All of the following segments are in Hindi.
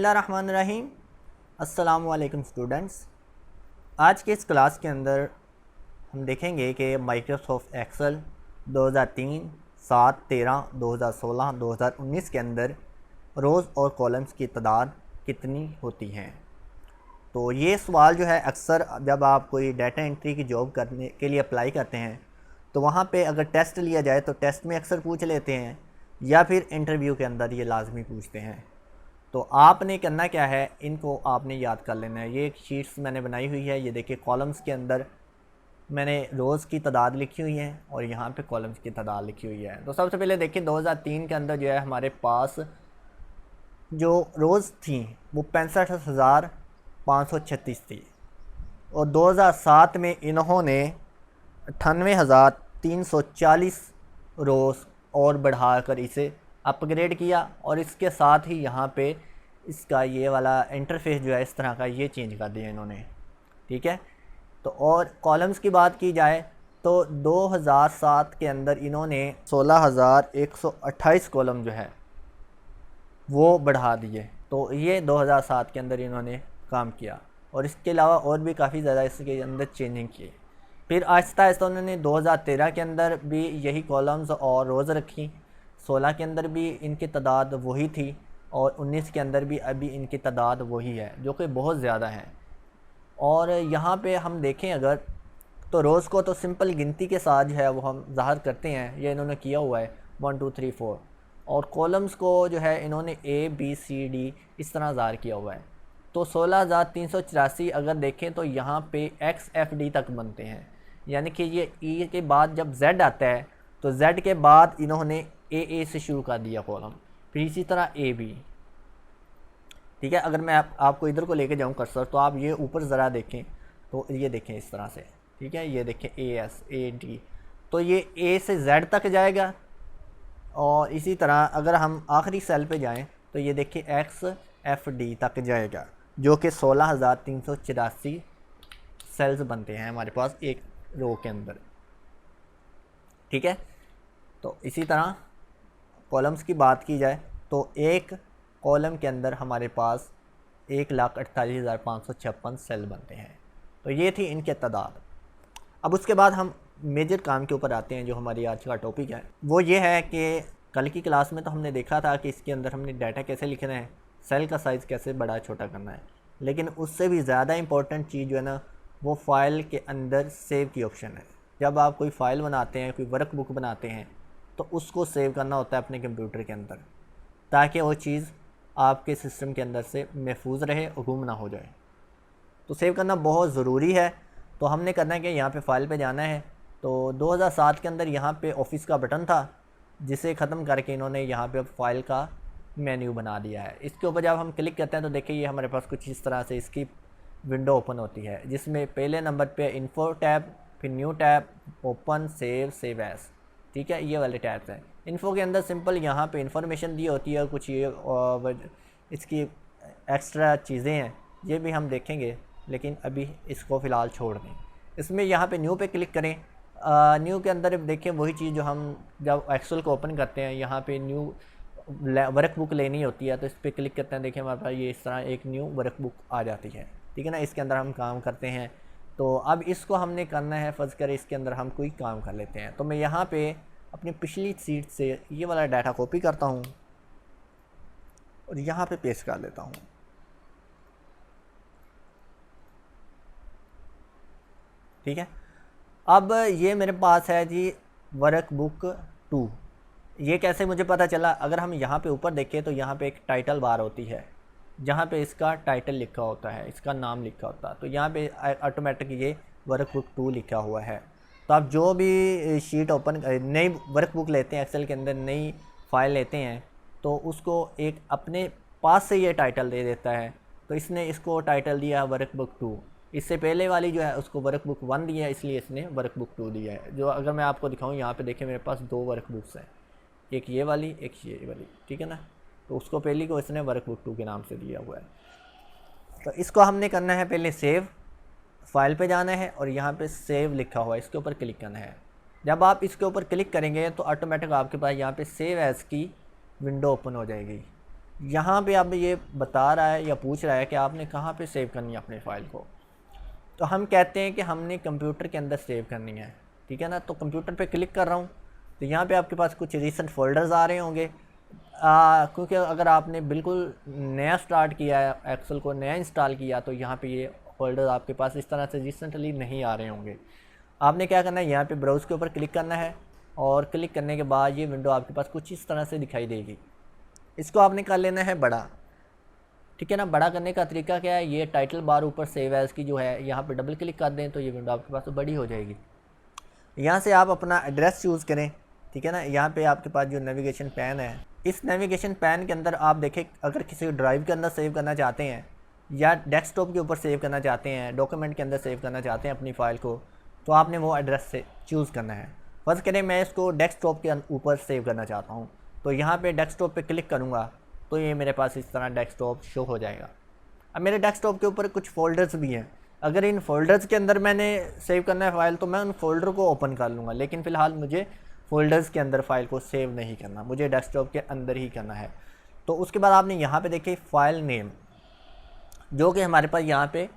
बिस्मिल्लाहिर्रहमानिर्रहीम। अस्सलामुअलैकुम स्टूडेंट्स। आज के इस क्लास के अंदर हम देखेंगे कि माइक्रोसॉफ्ट एक्सेल 2003, 7, 13, 2016, 2019 के अंदर रोज़ और कॉलम्स की तादाद कितनी होती हैं। तो ये सवाल जो है अक्सर जब आप कोई डाटा एंट्री की जॉब करने के लिए अप्लाई करते हैं तो वहाँ पे अगर टेस्ट लिया जाए तो टेस्ट में अक्सर पूछ लेते हैं या फिर इंटरव्यू के अंदर ये लाजमी पूछते हैं। तो आपने करना क्या है, इनको आपने याद कर लेना है। ये एक शीट्स मैंने बनाई हुई है, ये देखिए कॉलम्स के अंदर मैंने रोज़ की तादाद लिखी हुई है और यहाँ पे कॉलम्स की तादाद लिखी हुई है। तो सबसे पहले देखिए 2003 के अंदर जो है हमारे पास जो रोज़ थी वो 65,536 थी और 2007 में इन्होंने 98,340 रोज़ और बढ़ाकर इसे अपग्रेड किया और इसके साथ ही यहाँ पे इसका ये वाला इंटरफेस जो है इस तरह का ये चेंज कर दिया इन्होंने, ठीक है। तो और कॉलम्स की बात की जाए तो 2007 के अंदर इन्होंने 16,128 कॉलम जो है वो बढ़ा दिए। तो ये 2007 के अंदर इन्होंने काम किया और इसके अलावा और भी काफ़ी ज़्यादा इसके अंदर चेंजिंग की। फिर आहिस्ता आहिस्ता उन्होंने 2013 के अंदर भी यही कॉलम्स और रोज़ रखी, 16 के अंदर भी इनकी तादाद वही थी और 19 के अंदर भी अभी इनकी तादाद वही है, जो कि बहुत ज़्यादा है। और यहाँ पे हम देखें अगर तो रोज़ को तो सिंपल गिनती के साथ जो है वो हम ज़ाहिर करते हैं, ये इन्होंने किया हुआ है 1 2 3 4। और कॉलम्स को जो है इन्होंने ABCD इस तरह ज़ाहिर किया हुआ है। तो 16,384 अगर देखें तो यहाँ पे XFD तक बनते हैं, यानी कि ये E के बाद जब Z आता है तो Z के बाद इन्होंने AA से शुरू कर दिया कॉलम, फिर इसी तरह AB, ठीक है। अगर मैं आपको इधर को लेके जाऊँ कर्सर तो आप ये ऊपर ज़रा देखें तो ये देखें इस तरह से, ठीक है। ये देखें AS AD, तो ये A से Z तक जाएगा। और इसी तरह अगर हम आखिरी सेल पे जाएं तो ये देखिए XFD तक जाएगा, जो कि 16,384 सेल्स बनते हैं हमारे पास एक रो के अंदर, ठीक है। तो इसी तरह कॉलम्स की बात की जाए तो एक कॉलम के अंदर हमारे पास 1,48,556 सेल बनते हैं। तो ये थी इनके तादाद। अब उसके बाद हम मेजर काम के ऊपर आते हैं, जो हमारी आज का टॉपिक है वो ये है कि कल की क्लास में तो हमने देखा था कि इसके अंदर हमने डाटा कैसे लिखना है, सेल का साइज़ कैसे बड़ा छोटा करना है, लेकिन उससे भी ज़्यादा इंपॉर्टेंट चीज़ जो है ना वो फ़ाइल के अंदर सेव की ऑप्शन है। जब आप कोई फ़ाइल बनाते हैं, कोई वर्क बुक बनाते हैं तो उसको सेव करना होता है अपने कंप्यूटर के अंदर, ताकि वो चीज़ आपके सिस्टम के अंदर से महफूज रहे और गुम ना हो जाए। तो सेव करना बहुत ज़रूरी है। तो हमने करना है कि यहाँ पे फ़ाइल पे जाना है। तो 2007 के अंदर यहाँ पे ऑफिस का बटन था, जिसे ख़त्म करके इन्होंने यहाँ पे फ़ाइल का मेन्यू बना दिया है। इसके ऊपर जब हम क्लिक करते हैं तो देखिए ये हमारे पास कुछ इस तरह से इसकी विंडो ओपन होती है, जिसमें पहले नंबर पे इन्फो टैब, फिर new tab, open, save as, ठीक है। ये वाले टैब्स हैं। इन्फो के अंदर सिंपल यहाँ पे इंफॉर्मेशन दी होती है, कुछ ये इसकी एक्स्ट्रा चीज़ें हैं, ये भी हम देखेंगे, लेकिन अभी इसको फ़िलहाल छोड़ दें। इसमें यहाँ पे न्यू पे क्लिक करें। न्यू के अंदर देखें वही चीज़ जो हम जब एक्सेल को ओपन करते हैं, यहाँ पे न्यू वर्क बुक लेनी होती है तो इस पर क्लिक करते हैं। देखिए हमारे पास ये इस तरह एक न्यू वर्क बुक आ जाती है, ठीक है ना। इसके अंदर हम काम करते हैं। तो अब इसको हमने करना है, फ़र्ज़ करें इसके अंदर हम कोई काम कर लेते हैं। तो मैं यहाँ पे अपनी पिछली सीट से ये वाला डाटा कॉपी करता हूँ और यहाँ पे पेस्ट कर लेता हूँ, ठीक है। अब ये मेरे पास है जी वर्क बुक 2। ये कैसे मुझे पता चला? अगर हम यहाँ पे ऊपर देखें तो यहाँ पे एक टाइटल बार होती है, जहाँ पे इसका टाइटल लिखा होता है, इसका नाम लिखा होता है। तो यहाँ पे ऑटोमेटिक ये वर्क बुक 2 लिखा हुआ है। तो आप जो भी शीट ओपन नई वर्क बुक लेते हैं, एक्सेल के अंदर नई फाइल लेते हैं, तो उसको एक अपने पास से ये टाइटल दे देता है। तो इसने इसको टाइटल दिया वर्क बुक 2। इससे पहले वाली जो है उसको वर्क बुक 1 दिया है, इसलिए इसने वर्क बुक 2 दिया है। जो अगर मैं आपको दिखाऊँ, यहाँ पे देखिए मेरे पास 2 वर्क बुक्स हैं, एक ये वाली, एक ये वाली, ठीक है ना। तो उसको पहली को इसने वर्क बुक 2 के नाम से दिया हुआ है। तो इसको हमने करना है पहले सेव, फाइल पे जाना है और यहाँ पे सेव लिखा हुआ है, इसके ऊपर क्लिक करना है। जब आप इसके ऊपर क्लिक करेंगे तो ऑटोमेटिक आपके पास यहाँ पे सेव एज़ की विंडो ओपन हो जाएगी। यहाँ पे अब ये बता रहा है या पूछ रहा है कि आपने कहाँ पे सेव करनी है अपनी फ़ाइल को। तो हम कहते हैं कि हमने कंप्यूटर के अंदर सेव करनी है, ठीक है ना। तो कंप्यूटर पे क्लिक कर रहा हूँ, तो यहाँ पे आपके पास कुछ रीसेंट फ़ोल्डर्स आ रहे होंगे, क्योंकि अगर आपने बिल्कुल नया स्टार्ट किया है, एक्सेल को नया इंस्टॉल किया, तो यहाँ पे ये फ़ोल्डर आपके पास इस तरह से रिसेंटली नहीं आ रहे होंगे। आपने क्या करना है, यहाँ पे ब्राउज़ के ऊपर क्लिक करना है और क्लिक करने के बाद ये विंडो आपके पास कुछ इस तरह से दिखाई देगी। इसको आपने कर लेना है बड़ा, ठीक है ना। बड़ा करने का तरीका क्या है, ये टाइटल बार ऊपर सेव एज़ की जो है यहाँ पे डबल क्लिक कर दें तो ये विंडो आपके पास तो बड़ी हो जाएगी। यहाँ से आप अपना एड्रेस चूज़ करें, ठीक है ना। यहाँ पे आपके पास जो नेविगेशन पैन है, इस नेविगेशन पैन के अंदर आप देखें, अगर किसी ड्राइव के अंदर सेव करना चाहते हैं या डेस्कटॉप के ऊपर सेव करना चाहते हैं, डॉक्यूमेंट के अंदर सेव करना चाहते हैं अपनी फ़ाइल को, तो आपने वो एड्रेस से चूज़ करना है। फर्स्ट करें मैं इसको डेस्कटॉप के ऊपर सेव करना चाहता हूँ, तो यहाँ पे डेस्कटॉप पे क्लिक करूँगा तो ये मेरे पास इस तरह डेस्कटॉप शो हो जाएगा। अब मेरे डेस्कटॉप के ऊपर कुछ फ़ोल्डर्स भी हैं, अगर इन फ़ोल्डर्स के अंदर मैंने सेव करना है फ़ाइल तो मैं उन फ़ोल्डर को ओपन कर लूँगा, लेकिन फ़िलहाल मुझे फ़ोल्डर्स के अंदर फ़ाइल को सेव नहीं करना, मुझे डेस्कटॉप के अंदर ही करना है। तो उसके बाद आपने यहाँ पे देखिए फ़ाइल नेम, जो कि हमारे पास यहाँ पे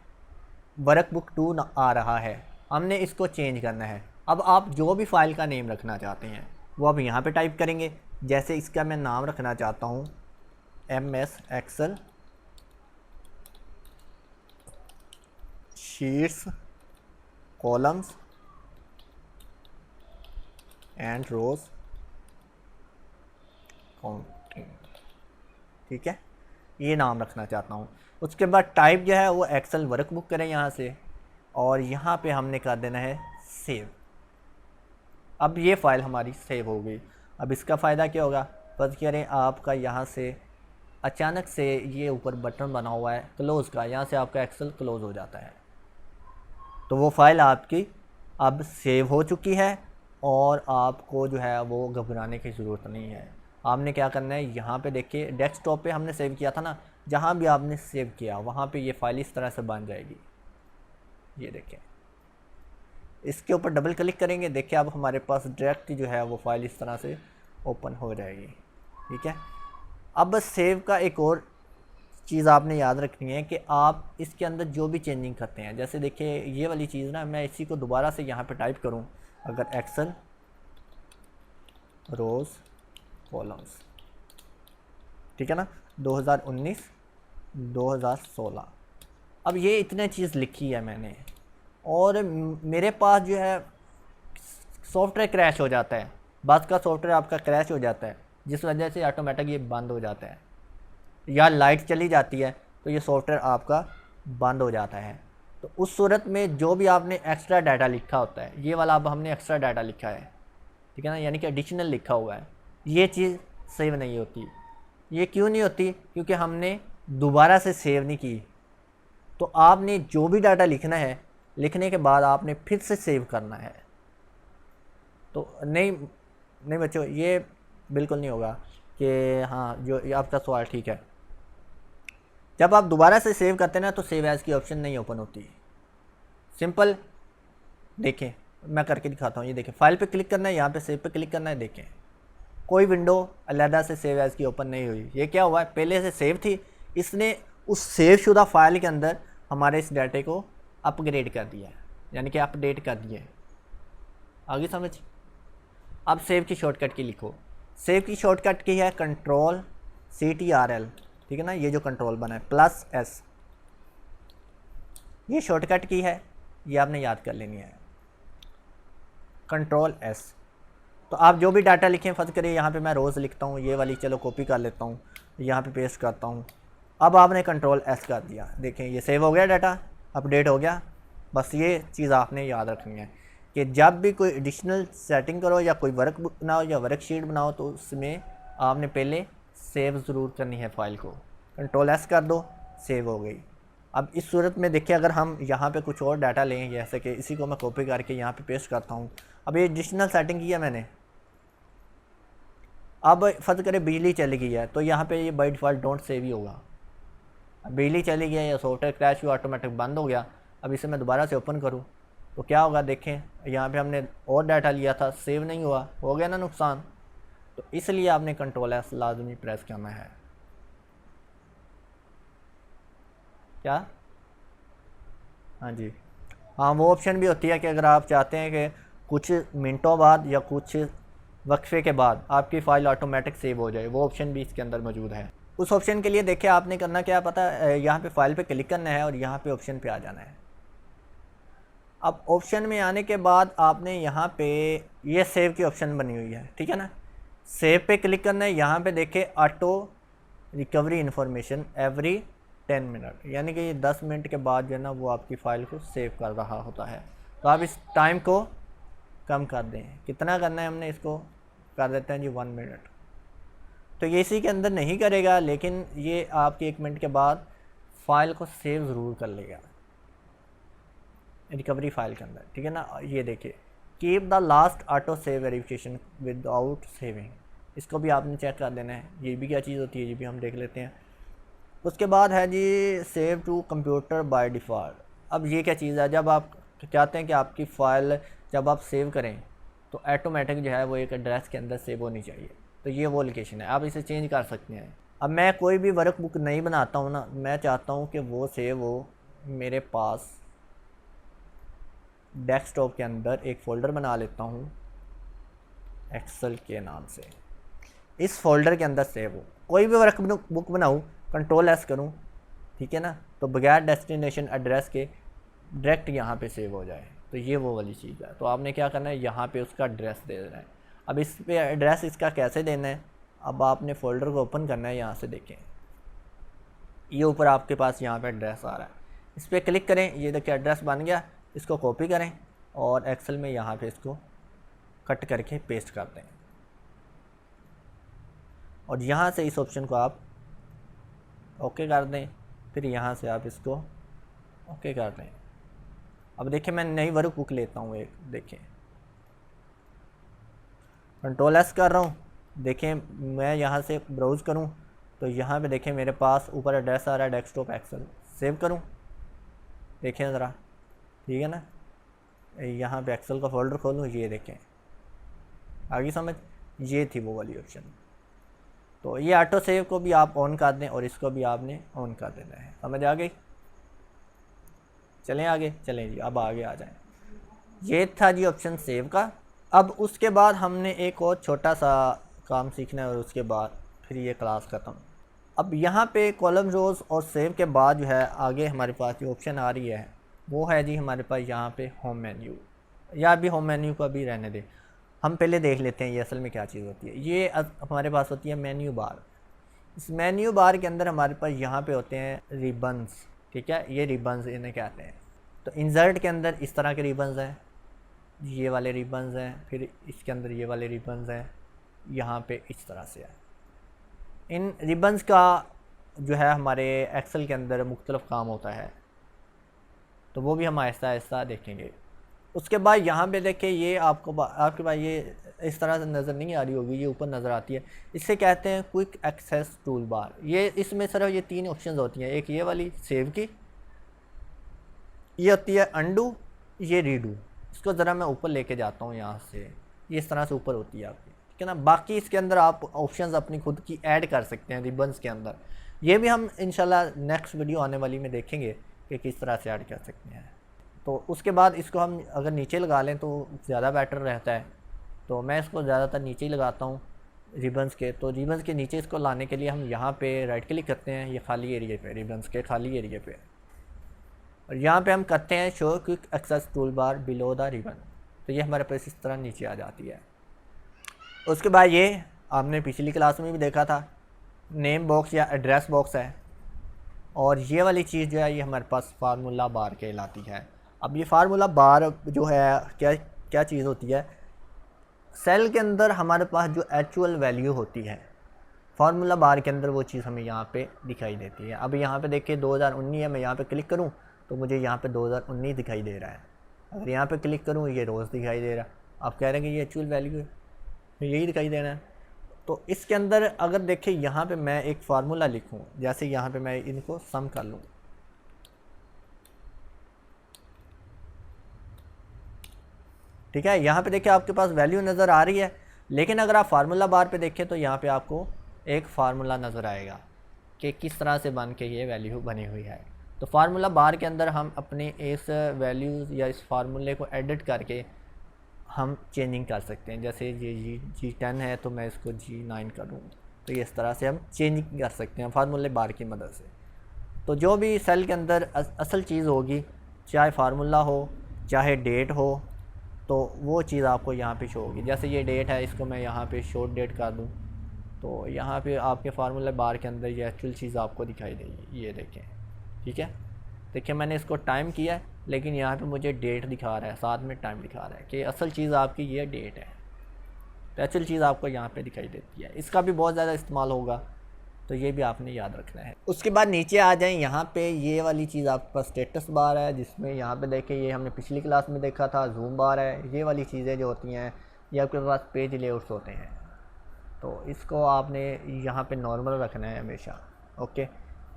वर्कबुक 2 आ रहा है, हमने इसको चेंज करना है। अब आप जो भी फ़ाइल का नेम रखना चाहते हैं वो अब यहाँ पे टाइप करेंगे। जैसे इसका मैं नाम रखना चाहता हूँ MS excel sheets columns and rows counting, ठीक है, ये नाम रखना चाहता हूँ। उसके बाद टाइप जो है वो एक्सेल वर्कबुक करें यहाँ से, और यहाँ पे हमने कर देना है सेव। अब ये फ़ाइल हमारी सेव हो गई। अब इसका फ़ायदा क्या होगा, बस करें आपका यहाँ से अचानक से ये ऊपर बटन बना हुआ है क्लोज़ का, यहाँ से आपका एक्सेल क्लोज़ हो जाता है। तो वो फ़ाइल आपकी अब सेव हो चुकी है और आपको जो है वो घबराने की ज़रूरत नहीं है। आपने क्या करना है, यहाँ पे देखिए डेस्कटॉप पे हमने सेव किया था ना, जहाँ भी आपने सेव किया वहाँ पे ये फ़ाइल इस तरह से बन जाएगी। ये देखें, इसके ऊपर डबल क्लिक करेंगे, देखिए अब हमारे पास डायरेक्ट जो है वो फ़ाइल इस तरह से ओपन हो जाएगी, ठीक है। अब सेव का एक और चीज़ आपने याद रखनी है कि आप इसके अंदर जो भी चेंजिंग करते हैं, जैसे देखिए ये वाली चीज़ ना, मैं इसी को दोबारा से यहाँ पे टाइप करूँ, अगर एक्सेल रोज़ कॉलम्स, ठीक है ना, 2019 2016, अब ये इतने चीज़ लिखी है मैंने, और मेरे पास जो है सॉफ्टवेयर क्रैश हो जाता है, बस का सॉफ्टवेयर आपका क्रैश हो जाता है, जिस वजह से ऑटोमेटिक ये बंद हो जाता है, या लाइट चली जाती है तो ये सॉफ्टवेयर आपका बंद हो जाता है। तो उस सूरत में जो भी आपने एक्स्ट्रा डाटा लिखा होता है, ये वाला अब हमने एक्स्ट्रा डाटा लिखा है, ठीक है ना, यानी कि एडिशनल लिखा हुआ है, ये चीज़ सेव नहीं होती। ये क्यों नहीं होती, क्योंकि हमने दोबारा से सेव नहीं की। तो आपने जो भी डाटा लिखना है, लिखने के बाद आपने फिर से सेव करना है। तो नहीं बच्चों, ये बिल्कुल नहीं होगा कि हाँ, जो आपका सवाल ठीक है, जब आप दोबारा से सेव करते हैं ना तो सेव एज़ की ऑप्शन नहीं ओपन होती। सिंपल देखें, मैं करके दिखाता हूँ। ये देखें, फाइल पे क्लिक करना है, यहाँ पे सेव पे क्लिक करना है, देखें कोई विंडो अलहदा से सेव एज़ की ओपन नहीं हुई। ये क्या हुआ है, पहले से सेव थी, इसने उस सेव शुदा फाइल के अंदर हमारे इस डाटे को अपग्रेड कर दिया है, यानी कि अपडेट कर दिया है। आगे समझ। अब सेव की शॉर्टकट की लिखो। सेव की शॉर्टकट की है Ctrl, ठीक है ना, ये जो कंट्रोल बना है +S, ये शॉर्टकट की है, ये आपने याद कर लेनी है, Ctrl+S। तो आप जो भी डाटा लिखें, फर्ज करिए यहाँ पे मैं रोज़ लिखता हूँ, ये वाली चलो कॉपी कर लेता हूँ, यहाँ पे पेस्ट करता हूँ। अब आपने Ctrl+S कर दिया, देखें ये सेव हो गया, डाटा अपडेट हो गया। बस ये चीज़ आपने याद रखनी है कि जब भी कोई एडिशनल सेटिंग करो या कोई वर्कबुक बनाओ या वर्कशीट बनाओ, तो उसमें आपने पहले सेव ज़रूर करनी है फाइल को। Ctrl+S कर दो, सेव हो गई। अब इस सूरत में देखिए, अगर हम यहाँ पे कुछ और डाटा लें, जैसे कि इसी को मैं कॉपी करके यहाँ पे पेस्ट करता हूँ। अब ये एडिशनल सेटिंग की है मैंने। अब फर्ज करें बिजली चली गई है, तो यहाँ पे ये बाय डिफ़ॉल्ट डोंट सेव ही होगा। अब बिजली चली गई है या सॉफ्टवेयर क्रैश हुआ, ऑटोमेटिक बंद हो गया। अब इसे मैं दोबारा से ओपन करूँ तो क्या होगा, देखें यहाँ पे हमने और डाटा लिया था, सेव नहीं हुआ, हो गया ना नुकसान। तो इसलिए आपने Ctrl+S लाजमी प्रेस करना है। क्या? हाँ जी, हाँ वो ऑप्शन भी होती है कि अगर आप चाहते हैं कि कुछ मिनटों बाद या कुछ वक्फे के बाद आपकी फ़ाइल ऑटोमेटिक सेव हो जाए, वो ऑप्शन भी इसके अंदर मौजूद है। उस ऑप्शन के लिए देखिए आपने करना क्या पता, यहाँ पे फ़ाइल पे क्लिक करना है और यहाँ पे ऑप्शन पे आ जाना है। अब ऑप्शन में आने के बाद आपने यहाँ पे ये सेव की ऑप्शन बनी हुई है, ठीक है ना, सेव पे क्लिक करना है। यहाँ पे देखिए auto recovery information every 10 minute, यानी कि ये 10 मिनट के बाद जो है ना वो आपकी फ़ाइल को सेव कर रहा होता है। तो आप इस टाइम को कम कर दें, कितना करना है हमने, इसको कर देते हैं जी 1 मिनट। तो ये इसी के अंदर नहीं करेगा, लेकिन ये आपके 1 मिनट के बाद फ़ाइल को सेव ज़रूर कर लेगा रिकवरी फ़ाइल के अंदर, ठीक है ना। ये देखिए keep the last auto save verification without saving, इसको भी आपने चेक कर देना है। ये भी क्या चीज़ होती है, ये भी हम देख लेते हैं। उसके बाद है जी save to computer by default. अब ये क्या चीज़ है, जब आप चाहते हैं कि आपकी फ़ाइल जब आप सेव करें तो ऑटोमेटिक जो है वो एक एड्रेस के अंदर सेव होनी चाहिए। तो ये वो लोकेशन है, आप इसे चेंज कर सकते हैं। अब मैं कोई भी वर्क बुक नहीं बनाता हूँ ना, मैं चाहता हूँ कि वो सेव हो मेरे पास डेस्कटॉप के अंदर, एक फ़ोल्डर बना लेता हूँ एक्सेल के नाम से, इस फोल्डर के अंदर सेव हो। कोई भी वर्क बुक बनाऊँ, कंट्रोल-S करूँ, ठीक है ना, तो बगैर डेस्टिनेशन एड्रेस के डायरेक्ट यहाँ पे सेव हो जाए। तो ये वो वाली चीज़ है। तो आपने क्या करना है, यहाँ पे उसका एड्रेस दे देना है। अब इस पे एड्रेस इसका कैसे देना है, अब आपने फ़ोल्डर को ओपन करना है। यहाँ से देखें ये ऊपर आपके पास यहाँ पे एड्रेस आ रहा है, इस पर क्लिक करें, ये देखिए एड्रेस बन गया। इसको कॉपी करें और एक्सेल में यहाँ पे इसको कट करके पेस्ट कर दें और यहाँ से इस ऑप्शन को आप ओके कर दें। फिर यहाँ से आप इसको ओके कर दें। अब देखिए मैं नई वर्क बुक लेता हूँ एक, देखें कंट्रोल-S कर रहा हूँ। देखें मैं यहाँ से ब्राउज़ करूँ तो यहाँ पे देखें मेरे पास ऊपर एड्रेस आ रहा है डेस्कटॉप एक्सेल। सेव करूँ, देखें ज़रा, ठीक है ना। यहाँ पे एक्सेल का फ़ोल्डर खोलूँ, ये देखें आगे समझ, ये थी वो वाली ऑप्शन। तो ये ऑटो सेव को भी आप ऑन कर दें और इसको भी आपने ऑन कर देना है। समझ आ गई? चलें आगे, चलें जी, अब आगे आ जाएं। ये था जी ऑप्शन सेव का। अब उसके बाद हमने एक और छोटा सा काम सीखना है और उसके बाद फिर ये क्लास ख़त्म। अब यहाँ पे कॉलम रोज़ और सेव के बाद जो है आगे हमारे पास जो ऑप्शन आ रही है वो है जी हमारे पास यहाँ पे होम मेन्यू, या अभी होम मेन्यू को अभी रहने दें, हम पहले देख लेते हैं ये असल में क्या चीज़ होती है। ये हमारे पास होती है मेन्यू बार। इस मेन्यू बार के अंदर हमारे पास यहाँ पे होते हैं रिबन्स, ठीक है, ये रिबन्स इन्हें कहते हैं। तो इंसर्ट के अंदर इस तरह के रिबन्स हैं, ये वाले रिबन्स हैं, फिर इसके अंदर ये वाले रिबन्स हैं, यहाँ पे इस तरह से है। इन रिबन्स का जो है हमारे एक्सेल के अंदर मुख्तलिफ काम होता है, तो वो भी हम आहिस्ता आहिस्ता देखेंगे। उसके बाद यहाँ पे देखिए ये आपके पास ये इस तरह से नज़र नहीं आ रही होगी, ये ऊपर नज़र आती है, इसे कहते हैं क्विक एक्सेस टूल बार। ये इसमें सिर्फ ये 3 ऑप्शंस होती हैं, एक ये वाली सेव की, ये होती है अंडू, ये रीडू। इसको ज़रा मैं ऊपर लेके जाता हूँ यहाँ से, ये इस तरह से ऊपर होती है आपकी, ठीक है ना। बाकी इसके अंदर आप ऑप्शंस अपनी खुद की ऐड कर सकते हैं रिबन्स के अंदर। ये भी हम इंशाल्लाह नेक्स्ट वीडियो आने वाली में देखेंगे कि किस तरह से ऐड कर सकते हैं। तो उसके बाद इसको हम अगर नीचे लगा लें तो ज़्यादा बेटर रहता है, तो मैं इसको ज़्यादातर नीचे ही लगाता हूँ रिबन्स के। तो रिबन्स के नीचे इसको लाने के लिए हम यहाँ पे राइट क्लिक करते हैं, ये खाली एरिया पे, रिबन्स के खाली एरिया पे, और यहाँ पे हम करते हैं show quick access tool bar below the ribbon. तो ये हमारे पास इस तरह नीचे आ जाती है। उसके बाद ये आपने पिछली क्लास में भी देखा था, नेम बॉक्स या एड्रेस बॉक्स है, और ये वाली चीज़ जो है ये हमारे पास फार्मूला बार कहलाती है। अब ये फार्मूला बार जो है क्या चीज़ होती है, सेल के अंदर हमारे पास जो एक्चुअल वैल्यू होती है फार्मूला बार के अंदर वो चीज़ हमें यहाँ पे दिखाई देती है। अब यहाँ पे देखिए 2019 है, मैं यहाँ पे क्लिक करूँ तो मुझे यहाँ पे 2019 दिखाई दे रहा है। अगर यहाँ पे क्लिक करूँ ये रोज़ दिखाई दे रहा है। आप कह रहे हैं कि ये एक्चुअल वैल्यू है, यही दिखाई देना है। तो इसके अंदर अगर देखिए यहाँ पे मैं एक फार्मूला लिखूँ, जैसे यहाँ पे मैं इनको सम कर लूँ, ठीक है, यहाँ पे देखिए आपके पास वैल्यू नज़र आ रही है, लेकिन अगर आप फार्मूला बार पे देखें तो यहाँ पे आपको एक फार्मूला नज़र आएगा कि किस तरह से बन के ये वैल्यू बनी हुई है। तो फार्मूला बार के अंदर हम अपने इस वैल्यूज़ या इस फार्मूले को एडिट करके हम चेंजिंग कर सकते हैं। जैसे ये G10 है तो मैं इसको G9 करूँ, तो इस तरह से हम चेंजिंग कर सकते हैं फार्मूले बार की मदद से। तो जो भी सेल के अंदर असल चीज़ होगी, चाहे फार्मूला हो चाहे डेट हो, तो वो चीज़ आपको यहाँ पे शो होगी। जैसे ये डेट है, इसको मैं यहाँ पे शॉर्ट डेट कर दूँ तो यहाँ पे आपके फार्मूला बार के अंदर ये एक्चुअल चीज़ आपको दिखाई देगी। ये देखें, ठीक है, देखिए मैंने इसको टाइम किया है लेकिन यहाँ पे मुझे डेट दिखा रहा है, साथ में टाइम दिखा रहा है कि असल चीज़ आपकी ये डेट है। तो एक्चुअल चीज़ आपको यहाँ पे दिखाई देती है। इसका भी बहुत ज़्यादा इस्तेमाल होगा, तो ये भी आपने याद रखना है। उसके बाद नीचे आ जाएं, यहाँ पे ये वाली चीज़ आपके पास स्टेटस बार है, जिसमें यहाँ पे देखें ये हमने पिछली क्लास में देखा था, जूम बार है। ये वाली चीज़ें जो होती हैं ये आपके पास पेज लेआउट्स होते हैं, तो इसको आपने यहाँ पे नॉर्मल रखना है हमेशा। ओके,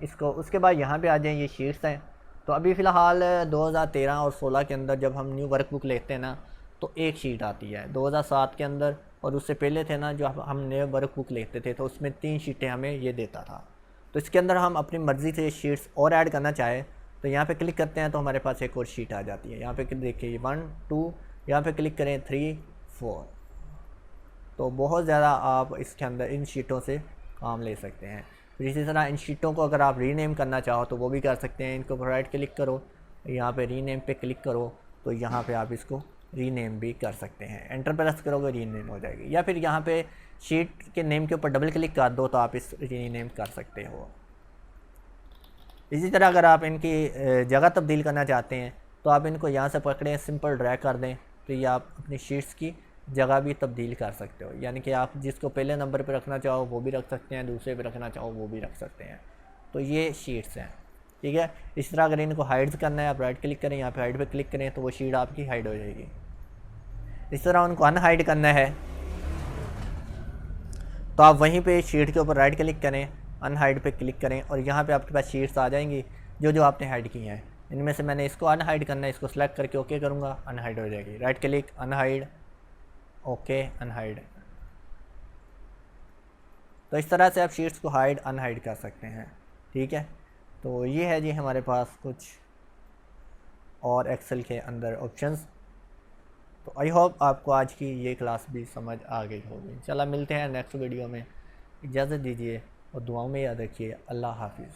इसको उसके बाद यहाँ पे आ जाएं, ये शीट्स हैं। तो अभी फ़िलहाल 2013 और 16 के अंदर जब हम न्यू वर्कबुक लेते हैं ना, तो एक शीट आती है। 2007 के अंदर और उससे पहले थे ना, जो हम नए वर्कबुक लेते थे तो उसमें 3 शीटें हमें ये देता था। तो इसके अंदर हम अपनी मर्ज़ी से शीट्स और ऐड करना चाहें तो यहाँ पे क्लिक करते हैं तो हमारे पास एक और शीट आ जाती है। यहाँ पे देखिए 1 2, यहाँ पे क्लिक करें 3 4। तो बहुत ज़्यादा आप इसके अंदर इन शीटों से काम ले सकते हैं। फिर इसी तरह इन शीटों को अगर आप रीनेम करना चाहो तो वो भी कर सकते हैं। इनको राइट क्लिक करो, यहाँ पे रीनेम पे क्लिक करो, तो यहाँ पे आप इसको रीनेम भी कर सकते हैं। एंटर प्रेस करोगे रीनेम हो जाएगी, या फिर यहाँ पे शीट के नेम के ऊपर डबल क्लिक कर दो तो आप इस रीनेम कर सकते हो। इसी तरह अगर आप इनकी जगह तब्दील करना चाहते हैं तो आप इनको यहाँ से पकड़ें, सिंपल ड्रैग कर दें, तो ये आप अपनी शीट्स की जगह भी तब्दील कर सकते हो। यानी कि आप जिसको पहले नंबर पे रखना चाहो वो भी रख सकते हैं, दूसरे पे रखना चाहो वो भी रख सकते हैं। तो ये शीट्स हैं, ठीक है। इस तरह अगर इनको हाइड करना है, आप राइट क्लिक करें, यहाँ पे हाइड पे क्लिक करें तो वो शीट आपकी हाइड हो जाएगी। इस तरह उनको अनहाइड करना है तो आप वहीं पे शीट के ऊपर राइट क्लिक करें, अनहाइड पे क्लिक करें और यहाँ पे आपके पास शीट्स आ जाएंगी जो जो आपने हाइड की हैं। इनमें से मैंने इसको अनहाइड करना है, इसको सेलेक्ट करके ओके करूँगा, अनहाइड हो जाएगी। Right click, unhide, okay, unhide. तो इस तरह से आप शीट्स को हाइड अनहाइड कर सकते हैं, ठीक है। तो ये है जी हमारे पास कुछ और एक्सेल के अंदर ऑप्शंस। तो आई होप आपको आज की ये क्लास भी समझ आ गई होगी। चला मिलते हैं नेक्स्ट वीडियो में, इजाज़त दीजिए और दुआओं में याद रखिए। अल्लाह हाफिज़।